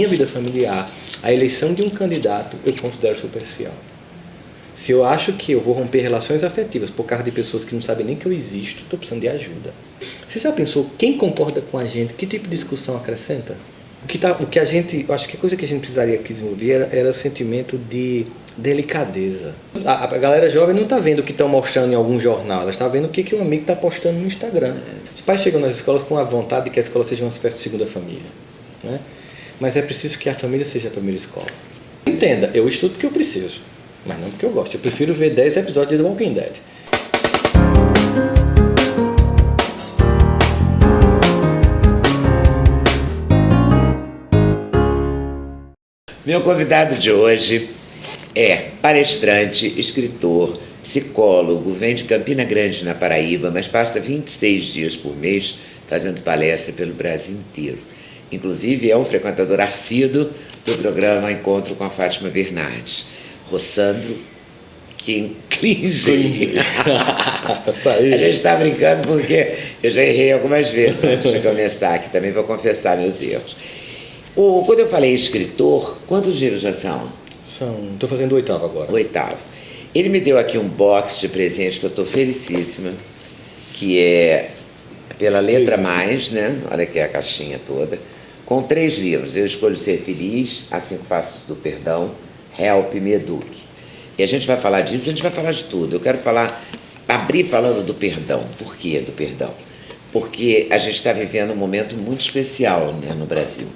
minha vida familiar, a eleição de um candidato eu considero superficial. Se eu acho que eu vou romper relações afetivas por causa de pessoas que não sabem nem que eu existo, estou precisando de ajuda. Você já pensou quem concorda com a gente, que tipo de discussão acrescenta? O que a gente, acho que a coisa que a gente precisaria aqui desenvolver era o sentimento de delicadeza. A galera jovem não está vendo o que estão mostrando em algum jornal, ela está vendo o que um amigo está postando no Instagram. Os pais chegam nas escolas com a vontade de que a escola seja uma espécie de segunda família, né? Mas é preciso que a família seja a primeira escola. Entenda, eu estudo porque eu preciso, mas não porque eu gosto. Eu prefiro ver 10 episódios de The Walking Dead. Meu convidado de hoje é palestrante, escritor, psicólogo, vem de Campina Grande, na Paraíba, mas passa 26 dias por mês fazendo palestra pelo Brasil inteiro. Inclusive é um frequentador assíduo do programa Encontro com a Fátima Bernardes. Rossandro Klinge. A gente está brincando porque eu já errei algumas vezes antes de começar, aqui também vou confessar meus erros. Quando eu falei escritor, quantos livros já são? Estou fazendo o 8º agora. 8º. Ele me deu aqui um box de presente que eu estou felicíssima, que é pela letra mais, né? Olha aqui a caixinha toda, com 3 livros. Eu escolho Ser Feliz, As 5 Faces do Perdão, Help, Me Eduque. E a gente vai falar disso, a gente vai falar de tudo. Eu quero abrir falando do perdão. Por que do perdão? Porque a gente está vivendo um momento muito especial, né, no Brasil.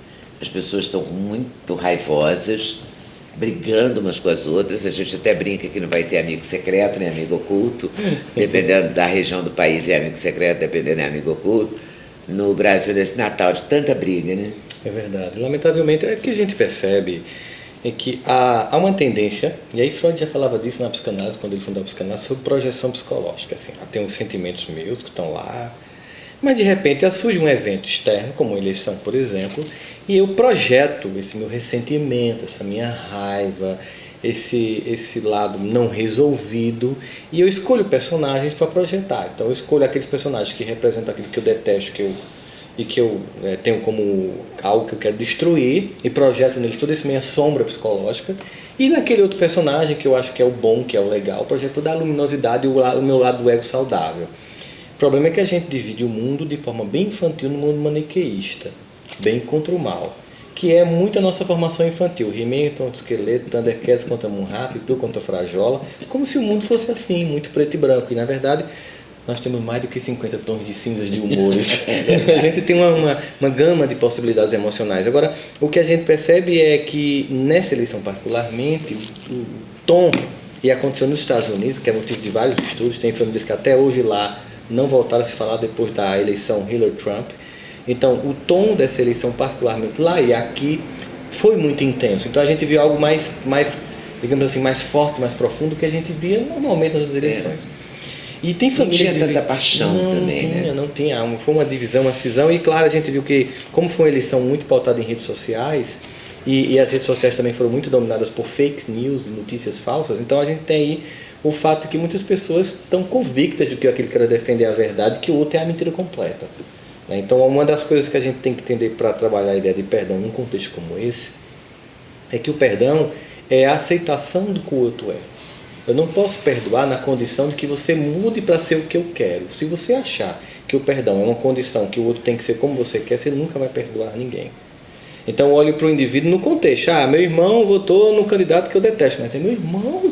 As pessoas estão muito raivosas, brigando umas com as outras. A gente até brinca que não vai ter amigo secreto, nem amigo oculto. Dependendo da região do país é amigo secreto, dependendo é amigo oculto. No Brasil, nesse Natal, de tanta briga, né? É verdade. Lamentavelmente, é que a gente percebe é que há uma tendência, e aí Freud já falava disso na psicanálise, quando ele fundou a psicanálise, sobre projeção psicológica. Assim, tem os sentimentos meus que estão lá, mas de repente surge um evento externo, como uma eleição, por exemplo, e eu projeto esse meu ressentimento, essa minha raiva, esse lado não resolvido, e eu escolho personagens para projetar. Então eu escolho aqueles personagens que representam aquilo que eu detesto, que eu tenho como algo que eu quero destruir, e projeto neles toda essa minha sombra psicológica, e naquele outro personagem que eu acho que é o bom, que é o legal, projeto toda a luminosidade e o meu lado do ego saudável. O problema é que a gente divide o mundo de forma bem infantil no mundo maniqueísta, bem contra o mal, que é muito a nossa formação infantil. He-Man contra o esqueleto, Thundercats contra Munra, Pitu contra Frajola, como se o mundo fosse assim, muito preto e branco. E na verdade, nós temos mais do que 50 tons de cinzas de humores. A gente tem uma gama de possibilidades emocionais. Agora, o que a gente percebe é que nessa eleição particularmente, o tom, e aconteceu nos Estados Unidos, que é motivo de vários estudos, tem famílias que até hoje lá não voltaram a se falar depois da eleição Hillary-Trump. Então, o tom dessa eleição, particularmente lá e aqui, foi muito intenso. Então, a gente viu algo mais digamos assim, mais forte, mais profundo, que a gente via normalmente nas eleições. E tem famílias... Não tinha tanta paixão também, né? Não tinha. Foi uma divisão, uma cisão. E, claro, a gente viu que, como foi uma eleição muito pautada em redes sociais, e as redes sociais também foram muito dominadas por fake news, notícias falsas, então a gente tem aí o fato de que muitas pessoas estão convictas de que aquele que quer defender é a verdade, que o outro é a mentira completa. Então, uma das coisas que a gente tem que entender para trabalhar a ideia de perdão num contexto como esse, é que o perdão é a aceitação do que o outro é. Eu não posso perdoar na condição de que você mude para ser o que eu quero. Se você achar que o perdão é uma condição que o outro tem que ser como você quer, você nunca vai perdoar ninguém. Então, eu olho para o indivíduo no contexto. Meu irmão votou no candidato que eu detesto, mas é meu irmão.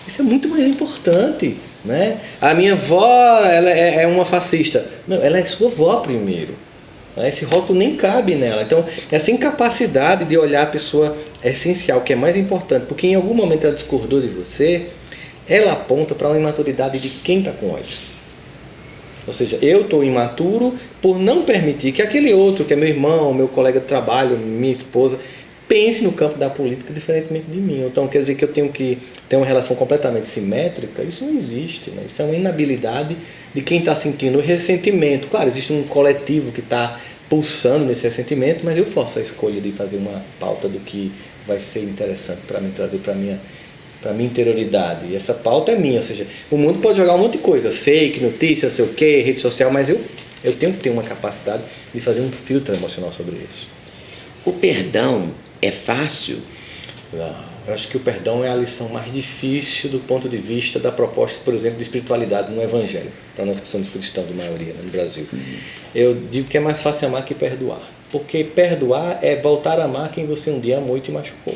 Isso é muito mais importante, né? A minha avó, ela é uma fascista. Não, ela é sua avó primeiro. Esse rótulo nem cabe nela. Então, essa incapacidade de olhar a pessoa essencial, que é mais importante, porque em algum momento ela discordou de você, ela aponta para uma imaturidade de quem está com ódio. Ou seja, eu estou imaturo por não permitir que aquele outro, que é meu irmão, meu colega de trabalho, minha esposa, pense no campo da política diferentemente de mim. Então, quer dizer que eu tenho que ter uma relação completamente simétrica? Isso não existe, né? Isso é uma inabilidade de quem está sentindo o ressentimento. Claro, existe um coletivo que está pulsando nesse ressentimento, mas eu faço a escolha de fazer uma pauta do que vai ser interessante para mim, trazer para a minha interioridade. E essa pauta é minha, ou seja, o mundo pode jogar um monte de coisa, fake, notícia, sei o quê, rede social, mas eu tenho que ter uma capacidade de fazer um filtro emocional sobre isso. O perdão é fácil? Não, eu acho que o perdão é a lição mais difícil do ponto de vista da proposta, por exemplo, de espiritualidade no Evangelho, para nós que somos cristãos, de maioria, né, no Brasil. Eu digo que é mais fácil amar que perdoar, porque perdoar é voltar a amar quem você um dia amou e te machucou.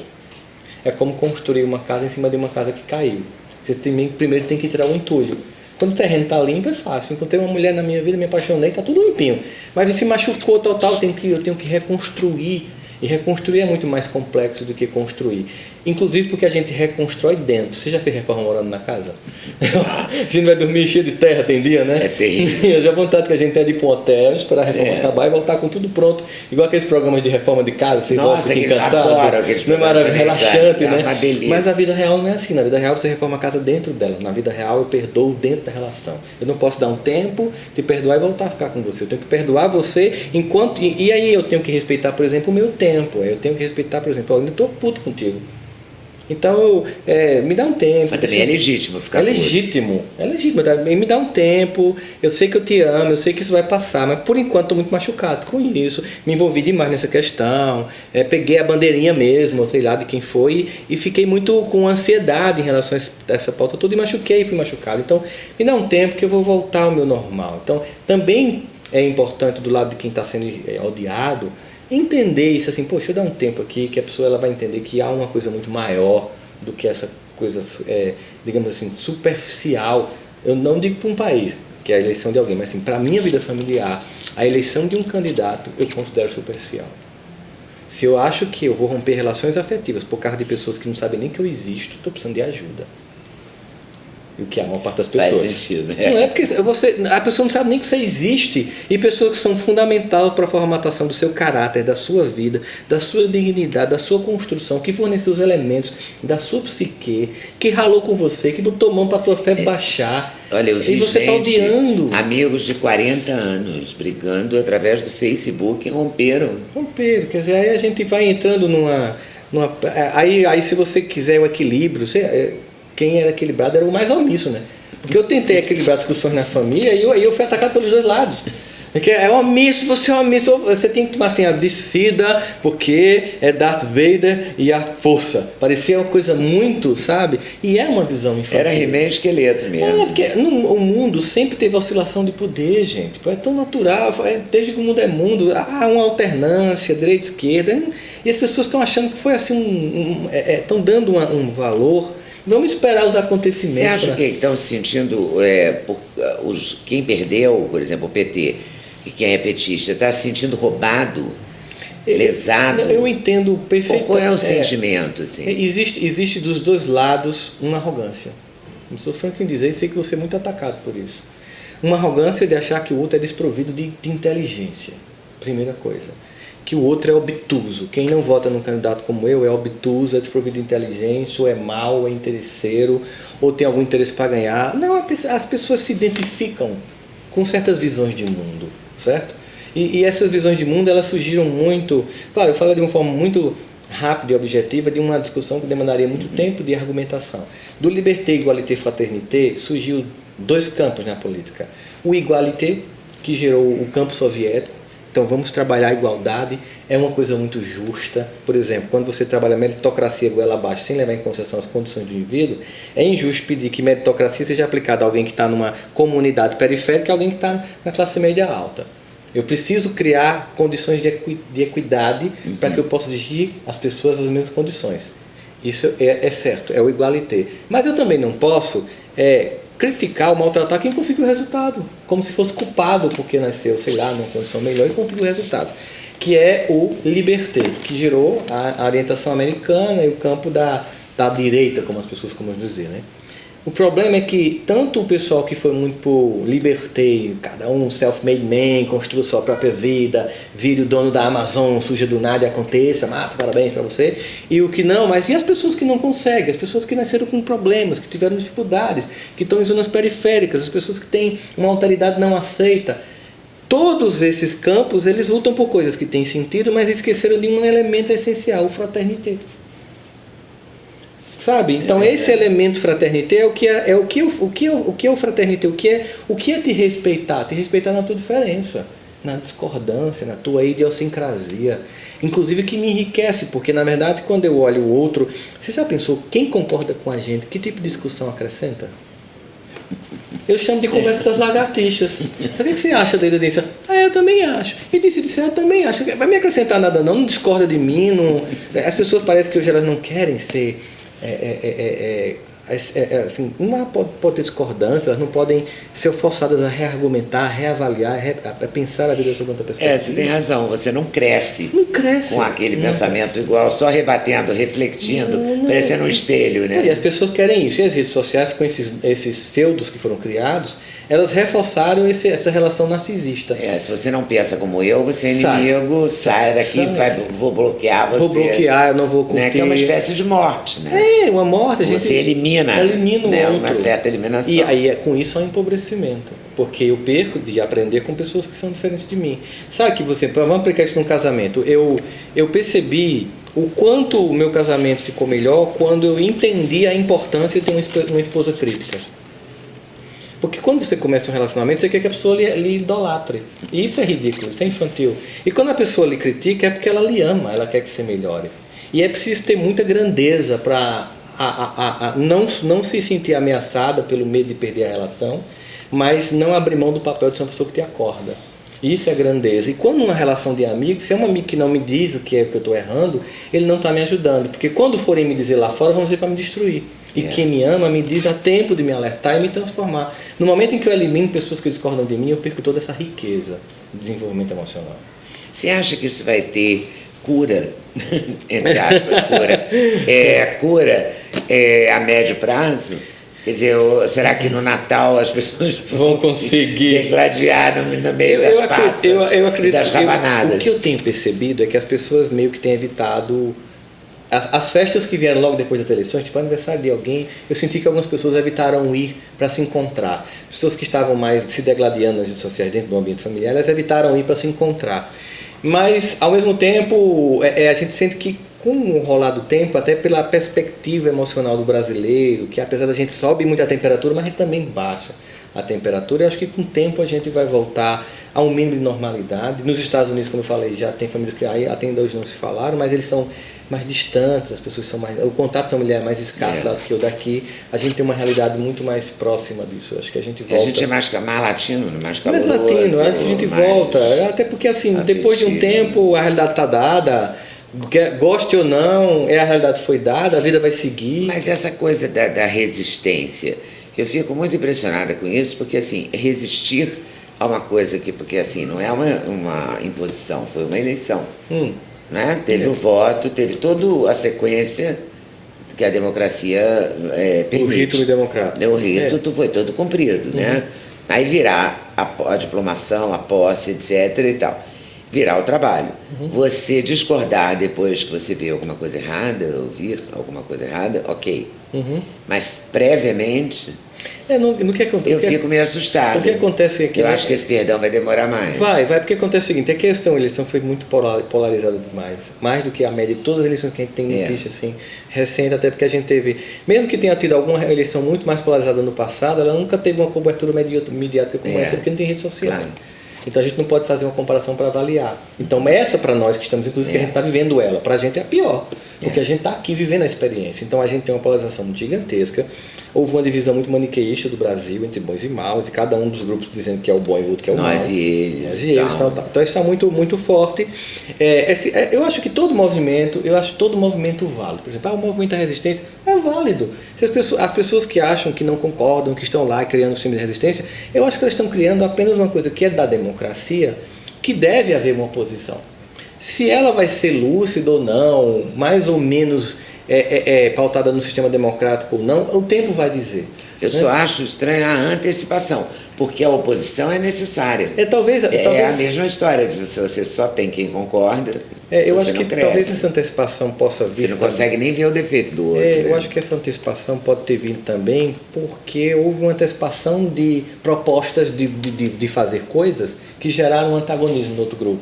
É como construir uma casa em cima de uma casa que caiu. Você primeiro tem que tirar o entulho. Quando o terreno está limpo é fácil. Encontrei uma mulher na minha vida, me apaixonei, está tudo limpinho. Mas se machucou total, eu tenho que reconstruir. E reconstruir é muito mais complexo do que construir. Inclusive porque a gente reconstrói dentro. Você já fez reforma morando na casa? A gente vai dormir cheio de terra, tem dia, né? É terrível. Eu já vontade que a gente é de ir para um hotel, esperar a reforma acabar e voltar com tudo pronto. Igual aqueles programas de reforma de casa, você volta fica encantado. Não é maravilhoso, relaxante, né? Uma delícia. Mas a vida real não é assim. Na vida real você reforma a casa dentro dela. Na vida real eu perdoo dentro da relação. Eu não posso dar um tempo, te perdoar e voltar a ficar com você. Eu tenho que perdoar você enquanto... E aí eu tenho que respeitar, por exemplo, o meu tempo. Eu tenho que respeitar, por exemplo, eu ainda estou puto contigo. Então, me dá um tempo. Mas também é legítimo ficar puto. É legítimo. Me dá um tempo, eu sei que eu te amo, eu sei que isso vai passar, mas por enquanto estou muito machucado com isso. Me envolvi demais nessa questão, peguei a bandeirinha mesmo, sei lá de quem foi, e fiquei muito com ansiedade em relação a essa pauta toda e machuquei, fui machucado. Então, me dá um tempo que eu vou voltar ao meu normal. Então, também é importante do lado de quem está sendo odiado, entender isso assim, poxa, eu dar um tempo aqui que a pessoa ela vai entender que há uma coisa muito maior do que essa coisa, digamos assim, superficial. Eu não digo para um país, que é a eleição de alguém, mas assim, para a minha vida familiar, a eleição de um candidato eu considero superficial. Se eu acho que eu vou romper relações afetivas por causa de pessoas que não sabem nem que eu existo, estou precisando de ajuda. O que é a maior parte das pessoas. Faz sentido, né? Não é porque a pessoa não sabe nem que você existe. E pessoas que são fundamentais para a formatação do seu caráter, da sua vida, da sua dignidade, da sua construção, que forneceu os elementos da sua psique, que ralou com você, que botou mão para a tua fé baixar. Olha, eu vi e você está odiando. Amigos de 40 anos brigando através do Facebook e romperam. Quer dizer, aí a gente vai entrando aí se você quiser o equilíbrio, quem era equilibrado era o mais omisso, né? Porque eu tentei equilibrar discussões na família e eu fui atacado pelos dois lados. Porque é omisso, você é omisso, você tem que tomar assim, a descida, porque é Darth Vader e a força. Parecia uma coisa muito, sabe? E é uma visão infantil. Era He-Man esqueleto mesmo. Porque o mundo sempre teve oscilação de poder, gente. É tão natural, desde que o mundo é mundo, há uma alternância, direita e esquerda. E as pessoas estão achando que foi assim, estão dando um valor. Vamos esperar os acontecimentos. Você acha que estão se sentindo, quem perdeu, por exemplo, o PT, e quem é petista, está se sentindo roubado, lesado? Eu entendo perfeitamente. Qual é o sentimento? Assim? Existe dos dois lados uma arrogância. Não sou franco em dizer e sei que você é muito atacado por isso. Uma arrogância de achar que o outro é desprovido de inteligência. Primeira coisa. Que o outro é obtuso. Quem não vota num candidato como eu é obtuso, é desprovido de inteligência, ou é mau, ou é interesseiro, ou tem algum interesse para ganhar. Não, as pessoas se identificam com certas visões de mundo, certo? E essas visões de mundo, elas surgiram muito... Claro, eu falo de uma forma muito rápida e objetiva de uma discussão que demandaria muito tempo de argumentação. Do liberté, igualité, fraternité, surgiu dois campos na política. O igualité, que gerou o campo soviético. Então vamos trabalhar a igualdade, é uma coisa muito justa. Por exemplo, quando você trabalha a meritocracia goela abaixo sem levar em consideração as condições do indivíduo, é injusto pedir que meritocracia seja aplicada a alguém que está numa comunidade periférica e a alguém que está na classe média alta. Eu preciso criar condições de equidade para que eu possa exigir às pessoas as mesmas condições. Isso é certo, é o igualité. Mas eu também não posso criticar ou maltratar quem conseguiu o resultado, como se fosse culpado porque nasceu, sei lá, numa condição melhor e conseguiu o resultado, que é o liberté, que gerou a orientação americana e o campo da direita, como as pessoas costumam dizer, né? O problema é que tanto o pessoal que foi muito por liberté, cada um self-made man, construiu sua própria vida, vire o dono da Amazon, surja do nada e aconteça, massa, parabéns para você, e o que não, mas e as pessoas que não conseguem, as pessoas que nasceram com problemas, que tiveram dificuldades, que estão em zonas periféricas, as pessoas que têm uma alteridade não aceita. Todos esses campos, eles lutam por coisas que têm sentido, mas esqueceram de um elemento essencial, o fraternité. Sabe? Então esse elemento fraternité é o que é o fraternité, o que é te respeitar na tua diferença. na discordância, na tua idiosincrasia. Inclusive que me enriquece, porque na verdade quando eu olho o outro, você já pensou quem concorda com a gente, que tipo de discussão acrescenta? Eu chamo de conversa das lagartixas. Então, o que você acha da Indonésia? Eu também acho. E disse, eu também acho. Vai me acrescentar nada não discorda de mim. Não... As pessoas parecem que hoje elas não querem ser... assim, uma pode ter discordância, elas não podem ser forçadas a reargumentar, reavaliar, a pensar a vida sob outra perspectiva. Você tem razão, você não cresce. Não cresce. Com aquele pensamento igual, só rebatendo, refletindo, parecendo um espelho, né? E as pessoas querem isso. E as redes sociais, com esses feudos que foram criados, elas reforçaram essa relação narcisista. Se você não pensa como eu, você é inimigo, sai daqui, vou bloquear você. Vou bloquear, eu não vou curtir. Né? Que é uma espécie de morte, né? Uma morte. A gente você elimina o né? outro. Uma certa eliminação. E aí, com isso, há um empobrecimento. Porque eu perco de aprender com pessoas que são diferentes de mim. Sabe que vamos aplicar isso num casamento. Eu percebi o quanto o meu casamento ficou melhor quando eu entendi a importância de uma esposa crítica. Porque quando você começa um relacionamento, você quer que a pessoa lhe idolatre. E isso é ridículo, isso é infantil. E quando a pessoa lhe critica, é porque ela lhe ama, ela quer que você melhore. E é preciso ter muita grandeza para não se sentir ameaçada pelo medo de perder a relação, mas não abrir mão do papel de ser uma pessoa que te acorda. Isso é grandeza. E quando uma relação de amigos, se é um amigo que não me diz o que é que eu estou errando, ele não está me ajudando. Porque quando forem me dizer lá fora, vão dizer para me destruir. E quem me ama me diz a tempo de me alertar e me transformar. No momento em que eu elimino pessoas que discordam de mim, eu perco toda essa riqueza de desenvolvimento emocional. Você acha que isso vai ter cura, entre aspas, cura a médio prazo? Quer dizer, será que no Natal as pessoas vão conseguir degladiar no meio das passas, eu acredito das rabanadas? O que eu tenho percebido é que as pessoas meio que têm evitado as festas que vieram logo depois das eleições, tipo aniversário de alguém, eu senti que algumas pessoas evitaram ir para se encontrar. Pessoas que estavam mais se degladiando nas redes sociais dentro do ambiente familiar, elas evitaram ir para se encontrar. Mas, ao mesmo tempo, a gente sente que com o rolar do tempo, até pela perspectiva emocional do brasileiro, que apesar da gente sobe muito a temperatura, mas a gente também baixa a temperatura, eu acho que com o tempo a gente vai voltar a um mínimo de normalidade. Nos Estados Unidos, como eu falei, já tem famílias que até ainda hoje não se falaram, mas eles são mais distantes, as pessoas são mais... O contato familiar é mais escasso lá do que o daqui. A gente tem uma realidade muito mais próxima disso. Acho que a gente volta... A gente é mais latino, mais caloroso. Mais latino, acho que a gente volta. Até porque, assim, depois de um tempo, a realidade está dada... Goste ou não, a realidade foi dada, a vida vai seguir. Mas essa coisa da resistência, eu fico muito impressionada com isso, porque assim, resistir a uma coisa porque assim, não é uma imposição, foi uma eleição. Né? Teve o voto, teve toda a sequência que a democracia permite. O rito democrático. O rito foi todo cumprido. Né? Aí virar a diplomação, a posse, etc. e tal. Virar o trabalho. Você discordar depois que você vê alguma coisa errada, ouvir alguma coisa errada, ok. Mas previamente, eu fico meio assustado. O que acontece é que... Eu acho que esse perdão vai demorar mais. Vai, porque acontece o seguinte, a eleição foi muito polarizada demais. Mais do que a média de todas as eleições que a gente tem notícia assim, recente, até porque a gente teve... Mesmo que tenha tido alguma eleição muito mais polarizada no passado, ela nunca teve uma cobertura mediática como essa, porque não tem redes sociais. Claro. Então a gente não pode fazer uma comparação para avaliar. Então essa para nós que estamos, inclusive, que a gente está vivendo ela, para a gente é a pior, porque a gente está aqui vivendo a experiência. Então a gente tem uma polarização muito gigantesca, houve uma divisão muito maniqueísta do Brasil entre bons e maus, e cada um dos grupos dizendo que é o bom e o outro que é o mau. Nós e eles. Então isso está muito, muito forte. Eu acho que todo movimento, válido. Por exemplo, o movimento da resistência é válido. Se as pessoas que acham que não concordam, que estão lá criando um sistema de resistência, eu acho que elas estão criando apenas uma coisa que é da democracia, que deve haver uma oposição. Se ela vai ser lúcida ou não, mais ou menos pautada no sistema democrático ou não, o tempo vai dizer. Eu só acho estranha a antecipação, porque a oposição é necessária. Talvez a mesma história, se você só tem quem concorda. Eu acho que talvez essa antecipação possa vir. Você não consegue nem ver o defeito do outro. Eu acho que essa antecipação pode ter vindo também porque houve uma antecipação de propostas de fazer coisas que geraram um antagonismo no outro grupo.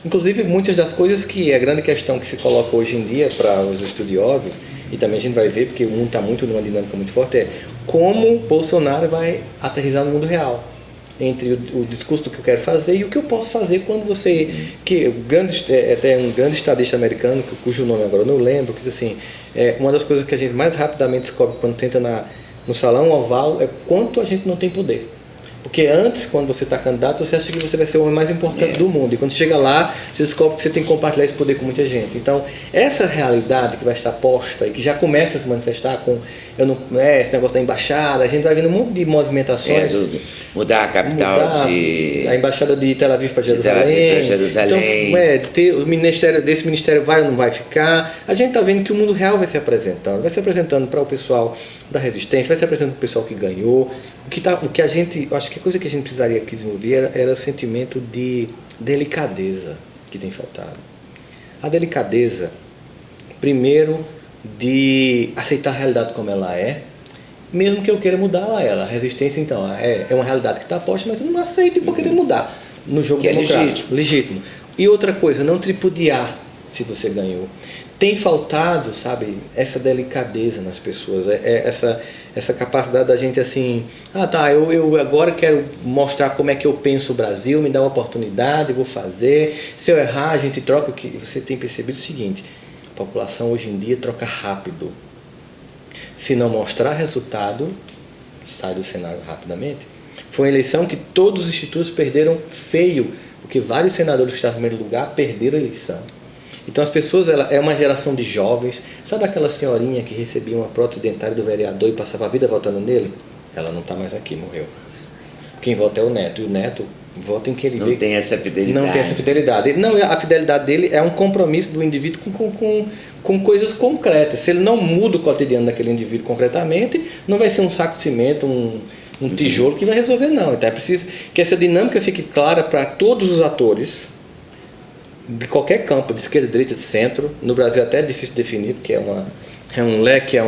Inclusive, muitas das coisas que é a grande questão que se coloca hoje em dia para os estudiosos, e também a gente vai ver, porque o mundo está muito numa dinâmica muito forte, é como Bolsonaro vai aterrissar no mundo real. entre o discurso do que eu quero fazer e o que eu posso fazer quando você... Até um grande estadista americano, cujo nome agora eu não lembro, que diz assim, uma das coisas que a gente mais rapidamente descobre quando tenta no salão oval é quanto a gente não tem poder. Porque antes, quando você está candidato, você acha que você vai ser o homem mais importante do mundo. E quando chega lá, você descobre que você tem que compartilhar esse poder com muita gente. Então, essa realidade que vai estar posta e que já começa a se manifestar com esse negócio da embaixada, a gente vai vendo um monte de movimentações. Mudar a capital a embaixada de Tel Aviv para Jerusalém. Então, desse ministério vai ou não vai ficar. A gente está vendo que o mundo real vai se apresentando. Vai se apresentando para o pessoal da resistência, vai se apresentando para o pessoal que ganhou. Acho que a coisa que a gente precisaria aqui desenvolver era o sentimento de delicadeza que tem faltado. A delicadeza, primeiro, de aceitar a realidade como ela é, mesmo que eu queira mudar ela. A resistência, então, é uma realidade que está posta, mas eu não aceito e vou querer mudar no jogo democrático. Legítimo. E outra coisa, não tripudiar se você ganhou. Tem faltado, sabe, essa delicadeza nas pessoas, essa capacidade da gente assim, eu agora quero mostrar como é que eu penso o Brasil, me dá uma oportunidade, vou fazer, se eu errar a gente troca. O que você tem percebido o seguinte, a população hoje em dia troca rápido, se não mostrar resultado, sai do cenário rapidamente. Foi uma eleição que todos os institutos perderam feio, porque vários senadores que estavam em primeiro lugar perderam a eleição. Então as pessoas, é uma geração de jovens, sabe aquela senhorinha que recebia uma prótese dentária do vereador e passava a vida votando nele? Ela não está mais aqui, morreu. Quem vota é o neto, e o neto vota em que ele vê. Não tem essa fidelidade. Não tem essa fidelidade. Não, a fidelidade dele é um compromisso do indivíduo com coisas concretas. Se ele não muda o cotidiano daquele indivíduo concretamente, não vai ser um saco de cimento, um tijolo que vai resolver, não. Então é preciso que essa dinâmica fique clara para todos os atores, de qualquer campo, de esquerda, direita, de centro. No Brasil até é difícil definir, porque é um leque, é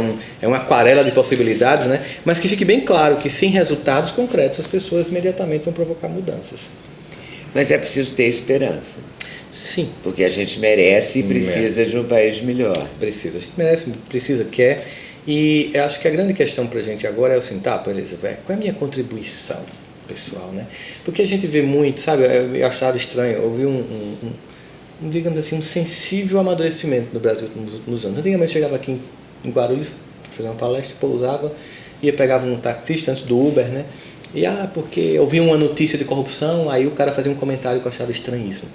uma aquarela de possibilidades, né? Mas que fique bem claro que sem resultados concretos as pessoas imediatamente vão provocar mudanças. Mas é preciso ter esperança. Sim. Porque a gente merece e precisa de um país melhor. Precisa, a gente merece, precisa, quer. E eu acho que a grande questão para a gente agora é assim, beleza, qual é a minha contribuição pessoal, né? Porque a gente vê muito, sabe, eu achava estranho, eu vi digamos assim, um sensível amadurecimento no Brasil nos últimos anos. Antigamente eu chegava aqui em Guarulhos, fazer uma palestra, pousava, pegava um taxista antes do Uber, né? E porque eu vi uma notícia de corrupção, aí o cara fazia um comentário que eu achava estranhíssimo.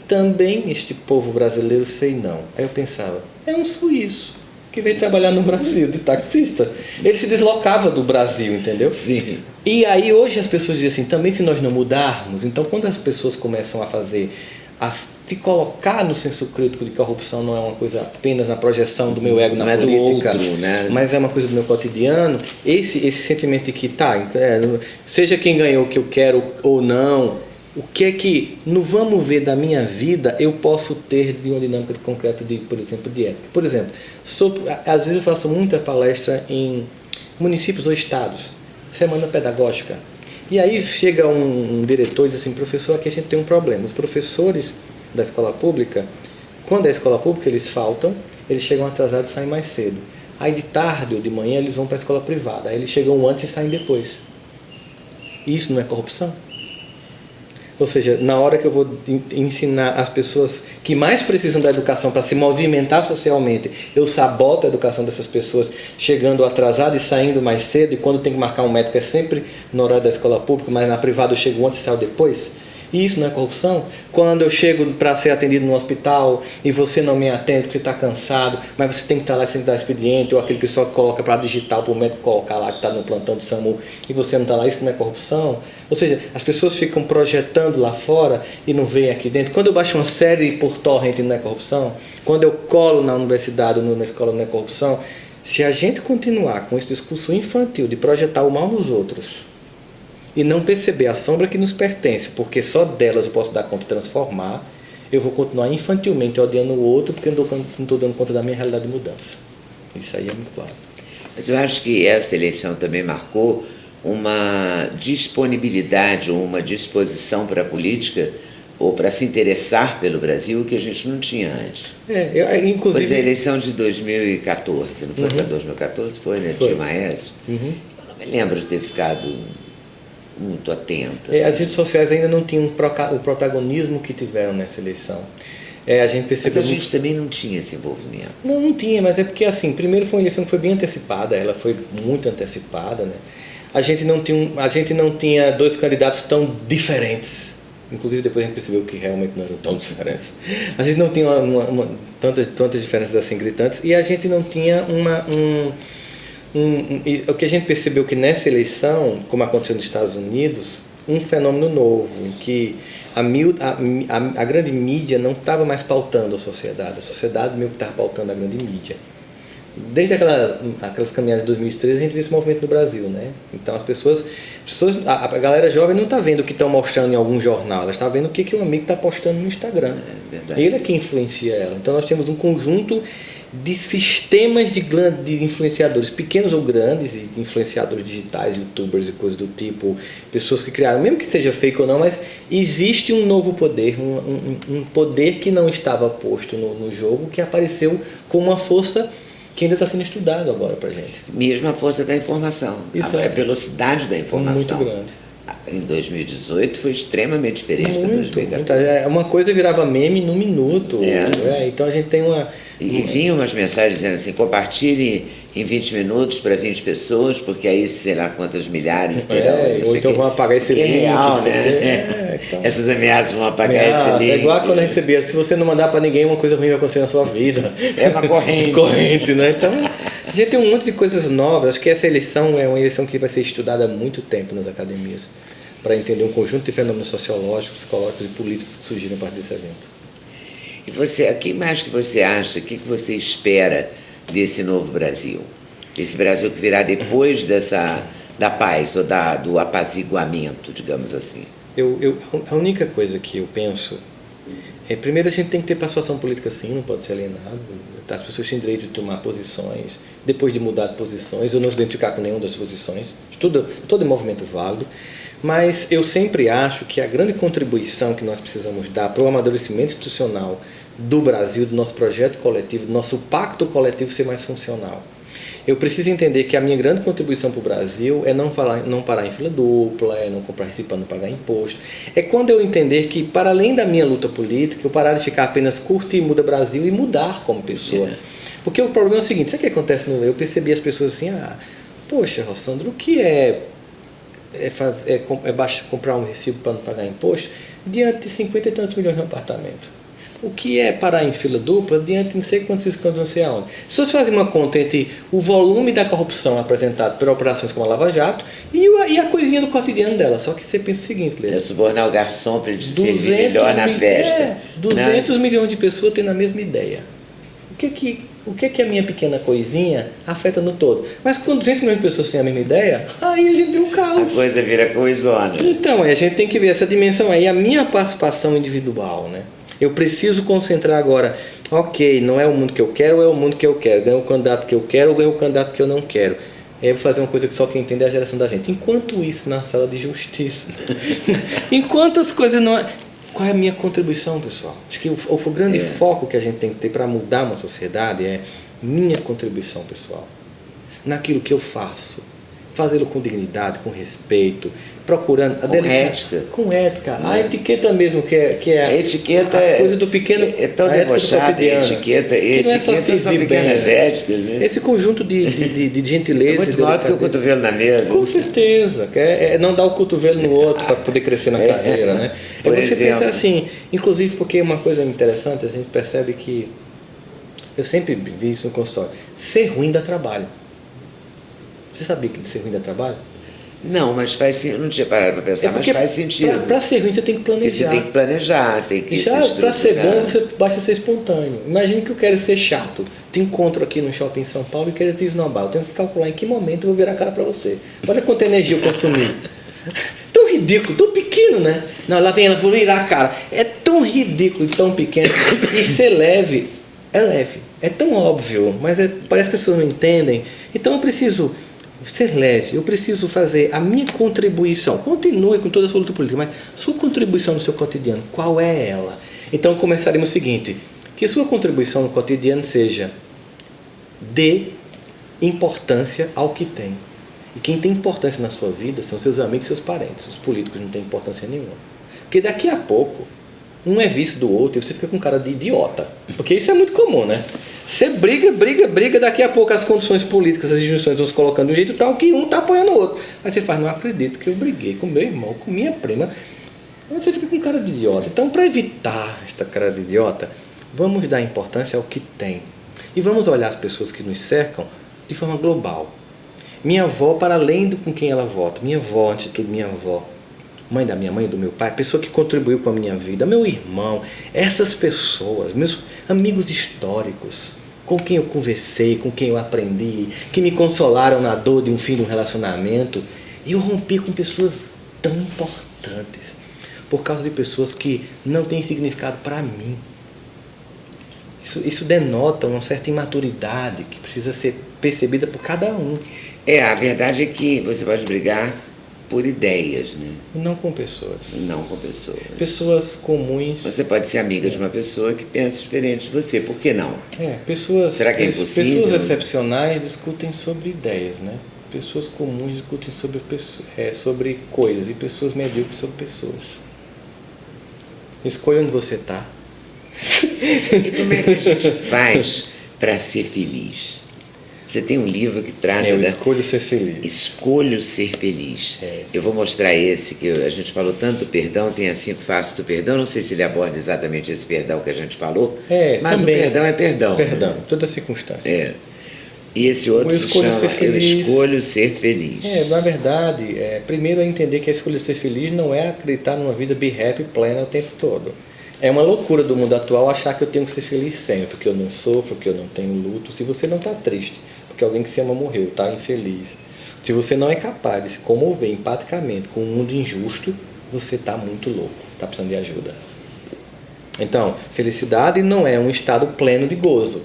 Também este povo brasileiro, sei não. Aí eu pensava, é um suíço que veio trabalhar no Brasil de taxista. Ele se deslocava do Brasil, entendeu? Sim. E aí hoje as pessoas dizem assim, também se nós não mudarmos, então quando as pessoas começam a se colocar no senso crítico de corrupção não é uma coisa apenas na projeção do meu ego na política, do outro, né? Mas é uma coisa do meu cotidiano, esse sentimento de que seja quem ganhou o que eu quero ou não, o que é que no vamos ver da minha vida eu posso ter de uma dinâmica de concreto, por exemplo, de ética. Por exemplo, às vezes eu faço muita palestra em municípios ou estados, semana pedagógica, e aí chega um diretor e diz assim, professor, aqui a gente tem um problema, os professores da escola pública, quando é escola pública eles faltam, eles chegam atrasados e saem mais cedo. Aí de tarde ou de manhã eles vão para a escola privada, aí eles chegam antes e saem depois. E isso não é corrupção? Ou seja, na hora que eu vou ensinar as pessoas que mais precisam da educação para se movimentar socialmente, eu saboto a educação dessas pessoas, chegando atrasado e saindo mais cedo, e quando tem que marcar um médico é sempre no horário da escola pública, mas na privada eu chego antes e saio depois. E isso não é corrupção? Quando eu chego para ser atendido no hospital e você não me atende porque você está cansado, mas você tem que estar lá sem dar expediente, ou aquele pessoal que coloca para digital para o médico colocar lá que está no plantão do SAMU e você não está lá, isso não é corrupção? Ou seja, as pessoas ficam projetando lá fora e não veem aqui dentro. Quando eu baixo uma série por torrent não é corrupção? Quando eu colo na universidade ou na escola não é corrupção? Se a gente continuar com esse discurso infantil de projetar o mal nos outros e não perceber a sombra que nos pertence, porque só delas eu posso dar conta de transformar, eu vou continuar infantilmente odiando o outro porque eu não estou dando conta da minha realidade de mudança. Isso aí é muito claro. Mas eu acho que essa eleição também marcou uma disponibilidade ou uma disposição para a política ou para se interessar pelo Brasil que a gente não tinha antes. Inclusive... Pois a eleição de 2014, não foi para 2014? Foi, né? Foi. Dilma Aécio. Eu não me lembro de ter ficado muito atenta. As redes sociais ainda não tinham o protagonismo que tiveram nessa eleição. A gente percebeu. Mas a gente também não tinha esse envolvimento. Não tinha, mas é porque assim, primeiro foi uma eleição que foi bem antecipada, ela foi muito antecipada, né? A gente não tinha dois candidatos tão diferentes. Inclusive depois a gente percebeu que realmente não eram tão diferentes. A gente não tinha tantas diferenças assim gritantes, e a gente não tinha o que a gente percebeu que nessa eleição, como aconteceu nos Estados Unidos, um fenômeno novo, em que a grande mídia não estava mais pautando a sociedade meio que estava pautando a grande mídia. Desde aquelas caminhadas de 2013 a gente vê esse movimento no Brasil, né? Então a galera jovem não está vendo o que estão mostrando em algum jornal, ela está vendo o que um amigo está postando no Instagram. Ele é que influencia ela. Então nós temos um conjunto de sistemas de influenciadores, pequenos ou grandes, e influenciadores digitais, youtubers e coisas do tipo, pessoas que criaram, mesmo que seja fake ou não, mas existe um novo poder, um poder que não estava posto no jogo, que apareceu com uma força que ainda está sendo estudado agora para gente. Mesmo a força da informação, a velocidade da informação. Muito grande. Em 2018 foi extremamente diferente de 2014. Uma coisa virava meme num minuto. Então a gente tem E vinham umas mensagens dizendo assim, compartilhe em 20 minutos para 20 pessoas, porque aí sei lá quantas milhares terão. Ou então vão apagar esse link. É real, né? Então, essas ameaças vão apagar esse link. É igual quando a gente recebia, se você não mandar para ninguém, uma coisa ruim vai acontecer na sua vida. É uma corrente. Corrente, né? Então, a gente tem um monte de coisas novas. Acho que essa eleição é uma eleição que vai ser estudada há muito tempo nas academias, para entender um conjunto de fenômenos sociológicos, psicológicos e políticos que surgiram a partir desse evento. E você, o que mais que você acha, o que você espera desse novo Brasil? Esse Brasil que virá depois da paz, ou do apaziguamento, digamos assim? A única coisa que eu penso primeiro a gente tem que ter participação política sim, não pode ser alienado. As pessoas têm direito de tomar posições, depois de mudar de posições, ou não se identificar com nenhuma das posições. Todo movimento válido. Mas eu sempre acho que a grande contribuição que nós precisamos dar para o amadurecimento institucional do Brasil, do nosso projeto coletivo, do nosso pacto coletivo ser mais funcional. Eu preciso entender que a minha grande contribuição para o Brasil é não parar em fila dupla, é não comprar recibo para não pagar imposto. É quando eu entender que, para além da minha luta política, eu parar de ficar apenas curto e muda Brasil e mudar como pessoa. Porque o problema é o seguinte, sabe o que acontece? Eu percebi as pessoas assim, poxa, Rossandro, o que comprar um recibo para não pagar imposto diante de 50 e tantos milhões de um apartamento? O que é parar em fila dupla diante de não sei quantos escândalos, não sei aonde? Se você faz uma conta entre o volume da corrupção apresentado por operações como a Lava Jato e a coisinha do cotidiano dela. Só que você pensa o seguinte, Leandro. É subornar o garçom para ele servir melhor na festa. 200 milhões de pessoas têm a mesma ideia. O que a minha pequena coisinha afeta no todo? Mas quando 200 milhões de pessoas têm a mesma ideia, aí a gente vê o caos. A coisa vira coisona. Então, a gente tem que ver essa dimensão aí, a minha participação individual, né? Eu preciso concentrar agora, ok, não é o mundo que eu quero, ou é o mundo que eu quero, ganho o candidato que eu quero ou ganho o candidato que eu não quero. Eu vou fazer uma coisa que só quem entende é a geração da gente. Enquanto isso, na sala de justiça, enquanto as coisas não... Qual é a minha contribuição, pessoal? Acho que o grande foco que a gente tem que ter para mudar uma sociedade é minha contribuição, pessoal. Naquilo que eu faço. Fazê-lo com dignidade, com respeito, procurando... ética. Com ética. A etiqueta mesmo, que é a etiqueta coisa do pequeno... É tão debochada, a etiqueta são pequenas éticas. Né? Esse conjunto de gentileza... É muito maior do que o cotovelo na mesa. Com certeza. É não dar o cotovelo no outro para poder crescer na carreira. Né? Você pensa assim, inclusive porque uma coisa interessante, a gente percebe que... Eu sempre vi isso no consultório. Ser ruim dá trabalho. Você sabia que ser ruim dá trabalho? Não, mas eu não tinha parado para pensar, mas faz sentido. Para ser ruim você tem que planejar. Porque você tem que planejar, tem que para ser bom você basta ser espontâneo. Imagine que eu quero ser chato. Te encontro aqui no shopping em São Paulo e quero te esnobar. Eu tenho que calcular em que momento eu vou virar a cara para você. Olha quanta energia eu consumi. Tão ridículo, tão pequeno, né? Não, lá vem ela, vou virar a cara. É tão ridículo e tão pequeno. E ser leve, é leve. É tão óbvio, mas parece que as pessoas não entendem. Então eu preciso... ser leve, eu preciso fazer a minha contribuição. Continue com toda a sua luta política, mas sua contribuição no seu cotidiano, qual é ela? Então começaremos o seguinte, que sua contribuição no cotidiano seja dê importância ao que tem. E quem tem importância na sua vida são seus amigos e seus parentes. Os políticos não têm importância nenhuma. Porque daqui a pouco, um é vice do outro e você fica com cara de idiota. Porque isso é muito comum, né? Você briga, daqui a pouco as condições políticas, as instituições vão se colocando de um jeito tal que um está apoiando o outro. Aí você faz, não acredito que eu briguei com meu irmão, com minha prima. Aí você fica com cara de idiota. Então, para evitar esta cara de idiota, vamos dar importância ao que tem. E vamos olhar as pessoas que nos cercam de forma global. Minha avó, para além do com quem ela vota. Minha avó, antes de tudo, minha avó. Mãe da minha mãe, do meu pai. Pessoa que contribuiu com a minha vida. Meu irmão. Essas pessoas, meus amigos históricos, com quem eu conversei, com quem eu aprendi, que me consolaram na dor de um fim de um relacionamento. E eu rompi com pessoas tão importantes. Por causa de pessoas que não têm significado para mim. Isso denota uma certa imaturidade que precisa ser percebida por cada um. A verdade é que você pode brigar por ideias, né? Não com pessoas. Não com pessoas. Pessoas comuns. Você pode ser amiga de uma pessoa que pensa diferente de você, por que não? Pessoas. Será que é impossível? Pessoas excepcionais discutem sobre ideias, né? Pessoas comuns discutem sobre coisas e pessoas medíocres sobre pessoas. Escolha onde você está. E como é que a gente faz para ser feliz? Você tem um livro que trata Eu escolho ser feliz. Escolho ser feliz. Eu vou mostrar esse, que a gente falou tanto do perdão, tem as 5 faces do perdão, não sei se ele aborda exatamente esse perdão que a gente falou, mas também, o perdão é perdão. Perdão, né? Todas as circunstâncias. E esse outro se chama Eu Escolho Ser Feliz. Na verdade, primeiro é entender que a escolha de ser feliz não é acreditar numa vida be happy, plena o tempo todo. É uma loucura do mundo atual achar que eu tenho que ser feliz sempre, porque eu não sofro, porque eu não tenho luto. Se você não está triste, porque alguém que se ama morreu, está infeliz. Se você não é capaz de se comover empaticamente com um mundo injusto, você está muito louco, está precisando de ajuda. Então, felicidade não é um estado pleno de gozo.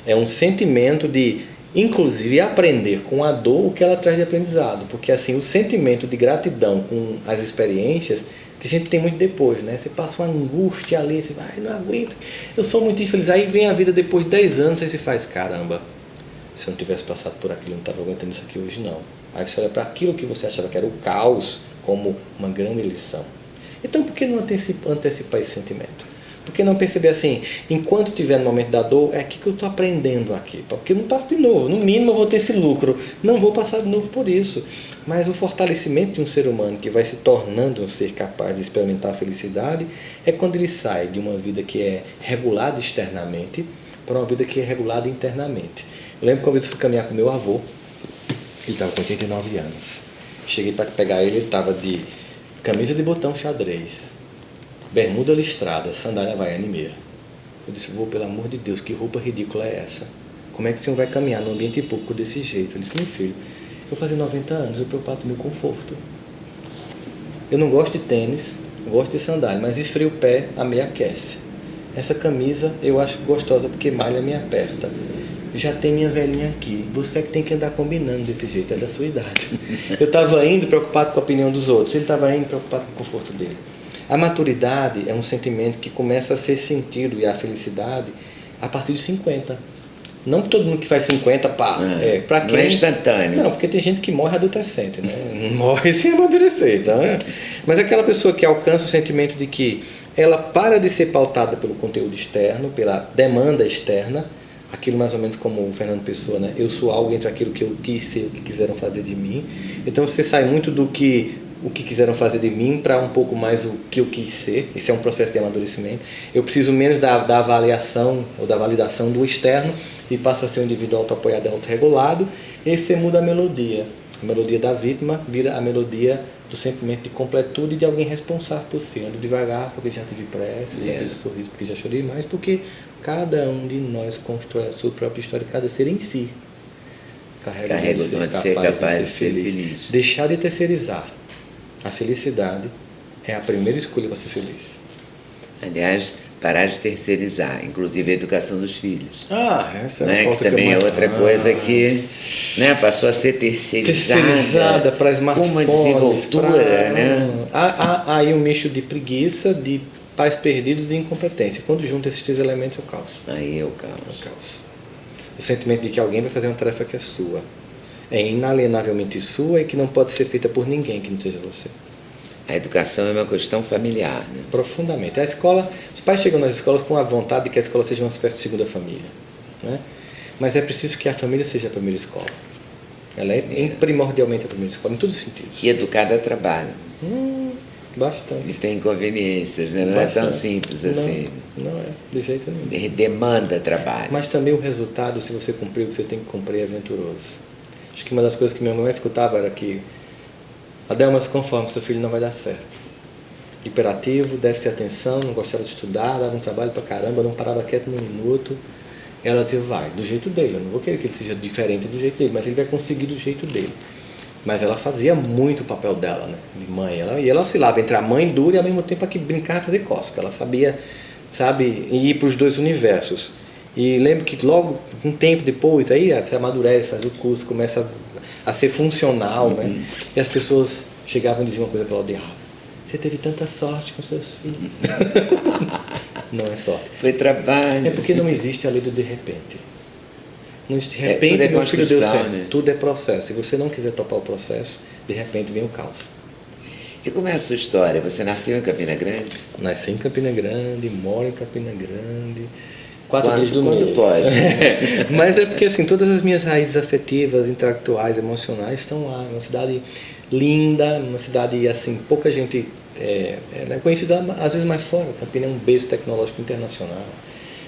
É um sentimento de, inclusive, aprender com a dor o que ela traz de aprendizado. Porque assim, o sentimento de gratidão com as experiências que a gente tem muito depois, né? Você passa uma angústia ali, você vai, não aguento, eu sou muito infeliz. Aí vem a vida depois de 10 anos, aí você faz, caramba, se eu não tivesse passado por aquilo, eu não estava aguentando isso aqui hoje não. Aí você olha para aquilo que você achava que era o caos como uma grande lição. Então por que não antecipar esse sentimento? Por que não perceber assim, enquanto estiver no momento da dor, o que eu estou aprendendo aqui? Porque eu não passo de novo, no mínimo eu vou ter esse lucro, não vou passar de novo por isso. Mas o fortalecimento de um ser humano que vai se tornando um ser capaz de experimentar a felicidade é quando ele sai de uma vida que é regulada externamente para uma vida que é regulada internamente. Eu lembro que uma vez eu fui caminhar com meu avô, ele estava com 89 anos. Cheguei para pegar ele estava de camisa de botão xadrez, bermuda listrada, sandália havaiana e meia. Eu disse, vô, pelo amor de Deus, que roupa ridícula é essa? Como é que o senhor vai caminhar num ambiente público desse jeito? Eu disse, meu filho, eu fazer 90 anos, eu preocupado com o meu conforto. Eu não gosto de tênis, eu gosto de sandália, mas esfrio o pé, a meia aquece. Essa camisa eu acho gostosa porque malha me aperta. Já tem minha velhinha aqui, você é que tem que andar combinando desse jeito, é da sua idade. Eu estava indo preocupado com a opinião dos outros, ele estava indo preocupado com o conforto dele. A maturidade é um sentimento que começa a ser sentido, e a felicidade a partir de 50. Não que todo mundo que faz 50, para quem... Não é instantâneo. Não, porque tem gente que morre adolescente, né? Morre sem amadurecer, tá? Mas aquela pessoa que alcança o sentimento de que ela para de ser pautada pelo conteúdo externo, pela demanda externa, aquilo mais ou menos como o Fernando Pessoa, né? Eu sou algo entre aquilo que eu quis ser, o que quiseram fazer de mim. Então você sai muito do que o que quiseram fazer de mim para um pouco mais o que eu quis ser. Esse é um processo de amadurecimento. Eu preciso menos da avaliação ou da validação do externo e passa a ser um indivíduo autoapoiado e autorregulado. E você muda a melodia. A melodia da vítima vira a melodia do sentimento de completude e de alguém responsável por si. Ando devagar porque já tive pressa, já tive sorriso porque já chorei mais, porque cada um de nós constrói a sua própria história, cada ser em si carrega de ser capaz de ser feliz. Deixar de terceirizar a felicidade é a primeira escolha para ser feliz. Aliás, parar de terceirizar, inclusive a educação dos filhos. Essa é né? Que também é outra coisa que, né, passou a ser terceirizada para smartphones, com uma desenvoltura, né? Há aí um misto de preguiça, de pais perdidos e de incompetência. Quando junta esses 3 elementos, é o caos. Aí é o caos. É o caos. O sentimento de que alguém vai fazer uma tarefa que é sua. é inalienavelmente sua e que não pode ser feita por ninguém que não seja você. A educação é uma questão familiar, né? Profundamente. A escola, os pais chegam nas escolas com a vontade de que a escola seja uma espécie de segunda família, né? Mas é preciso que a família seja a primeira escola. Ela é primordialmente a primeira escola, em todos os sentidos. E educar dá trabalho. Bastante. E tem inconveniências, né? Não Bastante. é tão simples assim. Não é, de jeito nenhum. Demanda trabalho. Mas também o resultado, se você cumprir o que você tem que cumprir, é aventuroso. Acho que uma das coisas que minha mãe escutava era que Adelma, se conforme, seu filho não vai dar certo. Hiperativo, deve ter atenção, não gostava de estudar, dava um trabalho pra caramba, não parava quieto num minuto. Ela dizia, vai, do jeito dele, eu não vou querer que ele seja diferente do jeito dele, mas ele vai conseguir do jeito dele. Mas ela fazia muito o papel dela, né, de mãe. Ela oscilava entre a mãe dura e ao mesmo tempo a que brincava e fazer cosca. Ela sabia, sabe, ir para os dois universos. E lembro que logo, um tempo depois, aí você amadurece, faz o curso, começa a ser funcional, né? E as pessoas chegavam e diziam uma coisa que ela odiava. Você teve tanta sorte com seus filhos. Não é sorte. Foi trabalho. É porque não existe a lei do de repente. Não existe, de repente, tudo é meu filho deu certo. né? Tudo é processo. Se você não quiser topar o processo, de repente vem o caos. E como é a sua história? Você nasceu em Campina Grande? Nasci em Campina Grande, moro em Campina Grande. 4 dias do Quando mês. pode. Mas é porque assim, todas as minhas raízes afetivas, intelectuais, emocionais estão lá. É uma cidade linda, uma cidade assim, pouca gente é conhecida às vezes mais fora. Campina é um berço tecnológico internacional.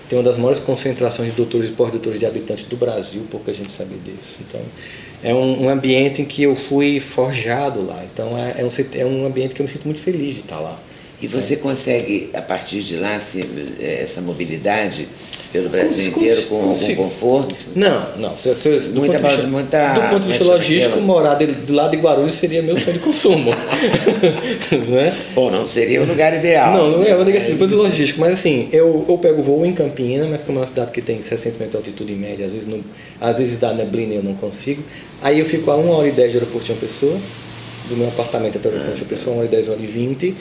Tem uma das maiores concentrações de doutores e pós-doutores de habitantes do Brasil, pouca gente sabe disso. Então, é um ambiente em que eu fui forjado lá. Então, é um ambiente que eu me sinto muito feliz de estar lá. E você consegue, a partir de lá, essa mobilidade pelo Brasil inteiro com algum conforto? Não. Do ponto de vista logístico, morar do lado de Guarulhos seria meu sonho de consumo. Né? Bom, não seria o lugar ideal. Não é, do ponto de vista logístico. Mas assim, eu pego voo em Campina, mas como é uma cidade que tem 60 metros de altitude em média, às vezes dá neblina e eu não consigo. Aí eu fico a 1h10 do aeroporto de uma pessoa. Do meu apartamento até o aeroporto de uma pessoa, 1h10, 1h20,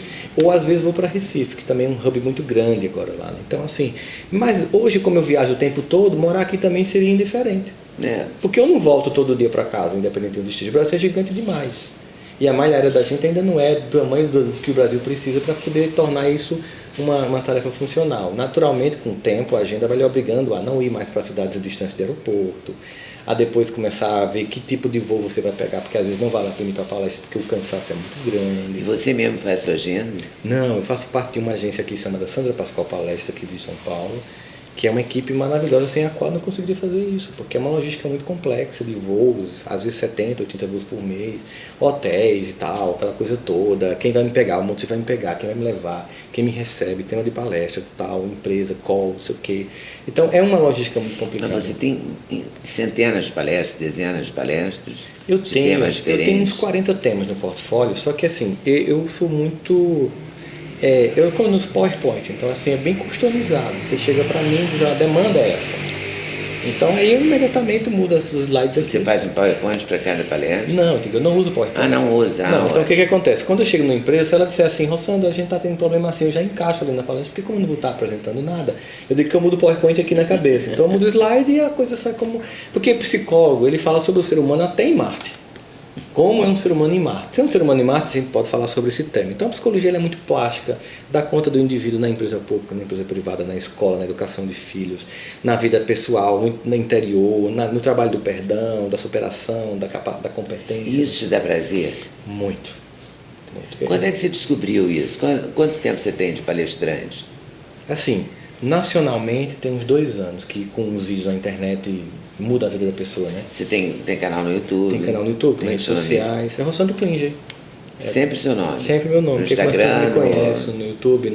ou às vezes vou para Recife, que também é um hub muito grande agora lá. Né? Então assim, mas hoje como eu viajo o tempo todo, morar aqui também seria indiferente. Porque eu não volto todo dia para casa, independente do destino. O Brasil é gigante demais. E a malha aérea da gente ainda não é do tamanho do que o Brasil precisa para poder tornar isso uma tarefa funcional. Naturalmente, com o tempo, a agenda vai lhe obrigando a não ir mais para cidades distantes de aeroporto, a depois começar a ver que tipo de voo você vai pegar, porque às vezes não vale a pena ir para a palestra, porque o cansaço é muito grande. E você mesmo faz sua agenda? Não, eu faço parte de uma agência aqui chamada Sandra Pascoal Palestra, aqui de São Paulo, que é uma equipe maravilhosa, sem a qual eu não conseguiria fazer isso, porque é uma logística muito complexa de voos, às vezes 70, 80 voos por mês, hotéis e tal, aquela coisa toda, quem vai me pegar, o monte vai me pegar, quem vai me levar, quem me recebe, tema de palestra, tal, empresa, call, não sei o quê. Então é uma logística muito complicada. Mas você tem centenas de palestras, dezenas de palestras? Eu tenho uns 40 temas no portfólio, só que assim, eu sou muito... eu estou nos PowerPoint, então assim, é bem customizado. Você chega para mim e diz, a demanda é essa. Então aí eu imediatamente mudo os slides aqui. Você faz um PowerPoint para cada palestra? Não, eu não uso PowerPoint. Ah, não usa? Não, então o que acontece? Quando eu chego numa empresa, se ela disser assim, Rossandro, a gente está tendo problema assim, eu já encaixo ali na palestra, porque como eu não vou estar apresentando nada, eu digo que eu mudo o PowerPoint aqui na cabeça. Então eu mudo o slide e a coisa sai como... Porque o psicólogo, ele fala sobre o ser humano até em Marte. Como é um ser humano em Marte? Se é um ser humano em Marte, a gente pode falar sobre esse tema. Então a psicologia ela é muito plástica, dá conta do indivíduo na empresa pública, na empresa privada, na escola, na educação de filhos, na vida pessoal, no interior, no trabalho do perdão, da superação, da competência. Isso te dá prazer? Muito. Quando é que você descobriu isso? Quanto tempo você tem de palestrante? Assim, nacionalmente tem uns 2 anos que com os vídeos na internet muda a vida da pessoa, né? Você tem canal no YouTube? Tem canal no YouTube, tem redes sociais. É Rossandro Klinger. Sempre seu nome? Sempre meu nome. No Instagram? Me conhecem no YouTube,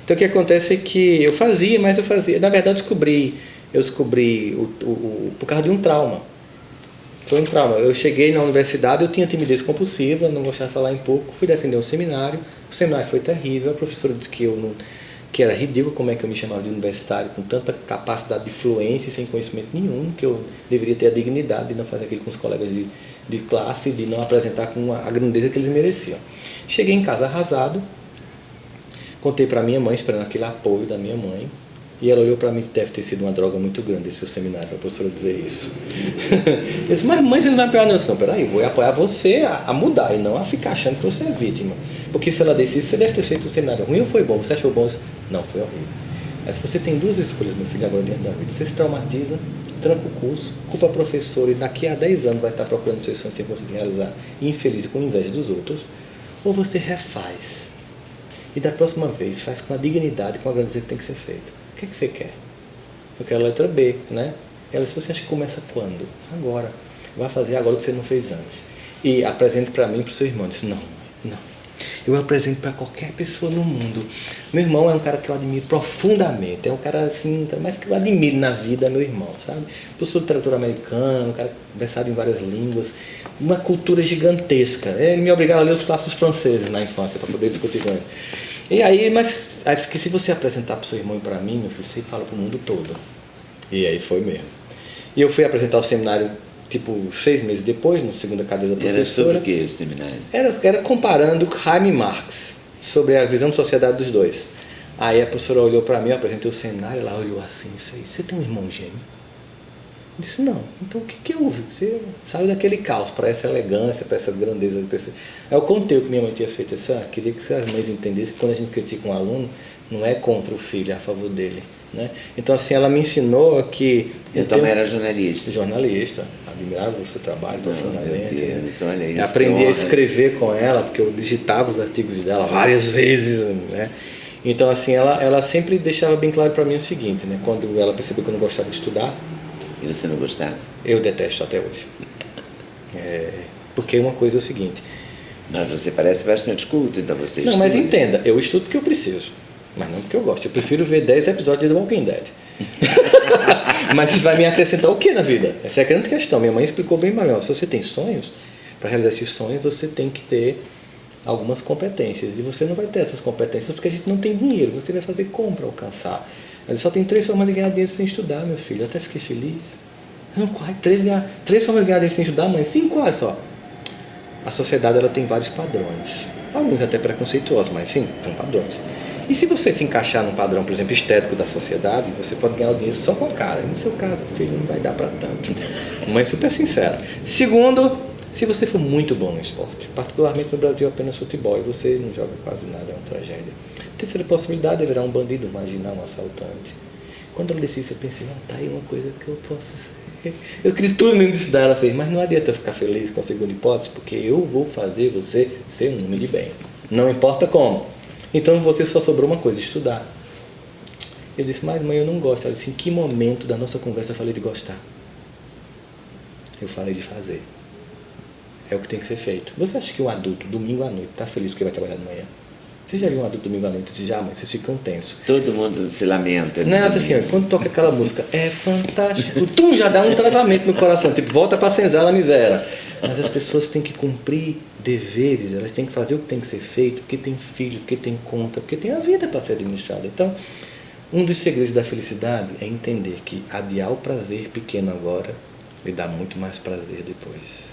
Então o que acontece é que eu fazia. Na verdade eu descobri por causa de um trauma. Foi um trauma. Eu cheguei na universidade, eu tinha timidez compulsiva, não gostava de falar em público, fui defender um seminário. O seminário foi terrível, a professora disse que era ridículo como é que eu me chamava de universitário com tanta capacidade de fluência e sem conhecimento nenhum, que eu deveria ter a dignidade de não fazer aquilo com os colegas de classe, de não apresentar com a grandeza que eles mereciam. Cheguei em casa arrasado, contei para minha mãe, esperando aquele apoio da minha mãe, E ela olhou para mim que deve ter sido uma droga muito grande esse seu seminário, para a professora dizer isso. Eu disse, mas mãe, você não vai apoiar não? Não, peraí, eu vou apoiar você a mudar e não a ficar achando que você é vítima. Porque se ela disse isso, você deve ter feito um seminário ruim ou foi bom? Você achou bom? Disse, não, foi horrível. Mas se você tem duas escolhas, meu filho, agora dentro da vida, você se traumatiza, tranca o curso, culpa a professora e daqui a 10 anos vai estar procurando seus sonhos sem conseguir realizar, infeliz e com inveja dos outros, ou você refaz e da próxima vez faz com a dignidade, com a grandeza que tem que ser feito. O que é que você quer? Eu quero a letra B, né? Ela disse, você acha que começa quando? Agora. Vai fazer agora o que você não fez antes. E apresente para mim e para o seu irmão. Eu disse, não, não. Eu apresento para qualquer pessoa no mundo. Meu irmão é um cara que eu admiro profundamente. É um cara assim, mais que eu admiro na vida, é meu irmão, sabe? Professor de literatura americana, um cara versado em várias línguas, uma cultura gigantesca. Ele me obrigava a ler os clássicos franceses na infância para poder discutir com ele. E aí, mas acho que se você apresentar para o seu irmão e para mim, meu filho, você fala para o mundo todo. E aí foi mesmo. E eu fui apresentar o seminário, tipo, 6 meses depois, na segunda cadeira da professora. Era sobre o que esse seminário? Era comparando Jaime Marx, sobre a visão de sociedade dos dois. Aí a professora olhou para mim, eu apresentei o seminário, ela olhou assim e fez, você tem um irmão gêmeo? Eu disse, não. Então o que houve? Você saiu daquele caos para essa elegância, para essa grandeza. Aí eu contei o que minha mãe tinha feito. Eu disse, queria que as mães entendessem que quando a gente critica um aluno, não é contra o filho, é a favor dele. Né? Então assim, ela me ensinou que... Eu também era jornalista. Jornalista, admirava o seu trabalho profundamente. Olha isso, aprendi a escrever com ela, porque eu digitava os artigos dela várias vezes. Né? Então assim, ela sempre deixava bem claro para mim o seguinte, né? Quando ela percebeu que eu não gostava de estudar. E você não gostava? Eu detesto até hoje. Porque uma coisa é o seguinte... Mas você parece bastante culto, então você Não, estuda. mas entenda, eu estudo porque eu preciso, mas não porque eu gosto. Eu prefiro ver 10 episódios de The Walking Dead. Mas isso vai me acrescentar o que na vida? Essa é a grande questão. Minha mãe explicou bem melhor. Se você tem sonhos, para realizar esses sonhos, você tem que ter algumas competências. E você não vai ter essas competências porque a gente não tem dinheiro. Você vai fazer como para alcançar? Ele só tem 3 formas de ganhar dinheiro sem estudar, meu filho. Eu até fiquei feliz. Não, quase 3 formas de ganhar dinheiro sem estudar, mãe? 5 quase só. A sociedade ela tem vários padrões. Alguns até preconceituosos, mas sim, são padrões. E se você se encaixar num padrão, por exemplo, estético da sociedade, você pode ganhar o dinheiro só com a cara. E no seu caso, filho, não vai dar para tanto. Mãe super sincera. Segundo, se você for muito bom no esporte, particularmente no Brasil apenas futebol, e você não joga quase nada, é uma tragédia. Terceira possibilidade é virar um bandido, marginal, um assaltante. Quando ela disse isso, eu pensei, não, tá aí uma coisa que eu posso ser. Eu queria tudo menos estudar. Ela fez, mas não adianta eu ficar feliz com a segunda hipótese, porque eu vou fazer você ser um homem de bem. Não importa como. Então você só sobrou uma coisa, estudar. Eu disse, mas mãe, eu não gosto. Ela disse, em que momento da nossa conversa eu falei de gostar? Eu falei de fazer. É o que tem que ser feito. Você acha que um adulto, domingo à noite, está feliz porque vai trabalhar de manhã? Você já viu um adulto domingo à noite e diz, mas vocês ficam tensos. Todo mundo se lamenta. Não, assim, quando toca aquela música, é fantástico, já dá um travamento no coração, tipo, volta para a senzala miséria. Mas as pessoas têm que cumprir deveres, elas têm que fazer o que tem que ser feito, porque tem filho, porque tem conta, porque tem a vida para ser administrada. Então, um dos segredos da felicidade é entender que adiar o prazer pequeno agora lhe dá muito mais prazer depois.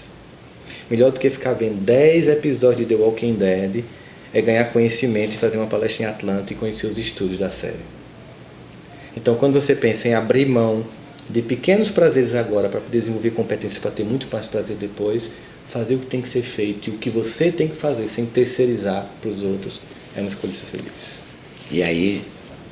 Melhor do que ficar vendo 10 episódios de The Walking Dead é ganhar conhecimento e fazer uma palestra em Atlanta e conhecer os estudos da série. Então, quando você pensa em abrir mão de pequenos prazeres agora para desenvolver competências para ter muito mais prazer depois, fazer o que tem que ser feito e o que você tem que fazer sem terceirizar para os outros, é uma escolha ser feliz. E aí,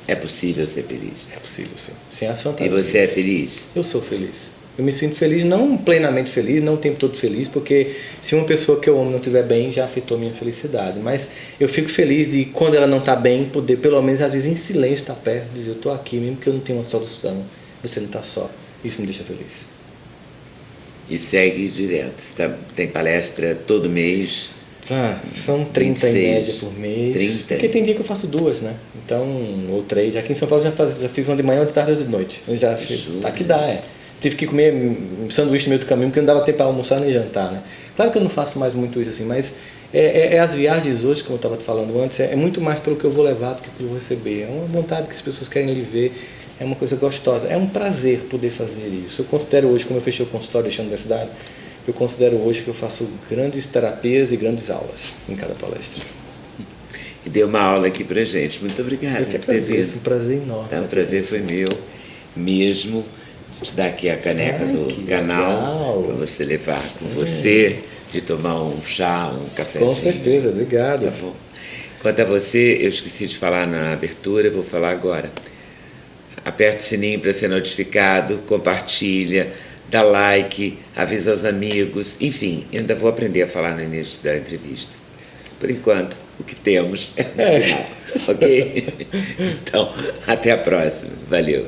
é possível ser feliz? É possível, sim. Sem as fantasias. E você é feliz? Eu sou feliz. Eu me sinto feliz, não plenamente feliz, não o tempo todo feliz, porque se uma pessoa que eu amo não estiver bem, já afetou a minha felicidade. Mas eu fico feliz de, quando ela não está bem, poder, pelo menos, às vezes, em silêncio, estar perto, dizer, eu estou aqui, mesmo que eu não tenha uma solução, você não está só. Isso me deixa feliz. E segue direto. Tem palestra todo mês? São 30 26, em média por mês. 30. Porque tem dia que eu faço 2, né? Então, ou 3. Aqui em São Paulo já fiz uma de manhã, uma de tarde e outra de noite. Tá que dá, Tive que comer um sanduíche no meio do caminho, porque não dava tempo para almoçar nem jantar, né? Claro que eu não faço mais muito isso assim, mas as viagens hoje, como eu estava te falando antes, é muito mais pelo que eu vou levar do que pelo que eu vou receber. É uma vontade que as pessoas querem lhe ver, é uma coisa gostosa, é um prazer poder fazer isso. Eu considero hoje, como eu fechei o consultório deixando a universidade, eu considero hoje que eu faço grandes terapias e grandes aulas em cada palestra. e deu uma aula aqui pra gente. Muito obrigada Eu que por ter agradeço, vindo. um prazer enorme. Então, o prazer foi meu mesmo. Te dar aqui a caneca Ai, do que canal legal. para você levar com você, de tomar um chá, um cafezinho. Com certeza, obrigado. Tá bom. Quanto a você, eu esqueci de falar na abertura, vou falar agora. Aperta o sininho para ser notificado, compartilha, dá like, avisa os amigos, enfim, ainda vou aprender a falar no início da entrevista. Por enquanto, o que temos é no final, ok? Então, até a próxima. Valeu.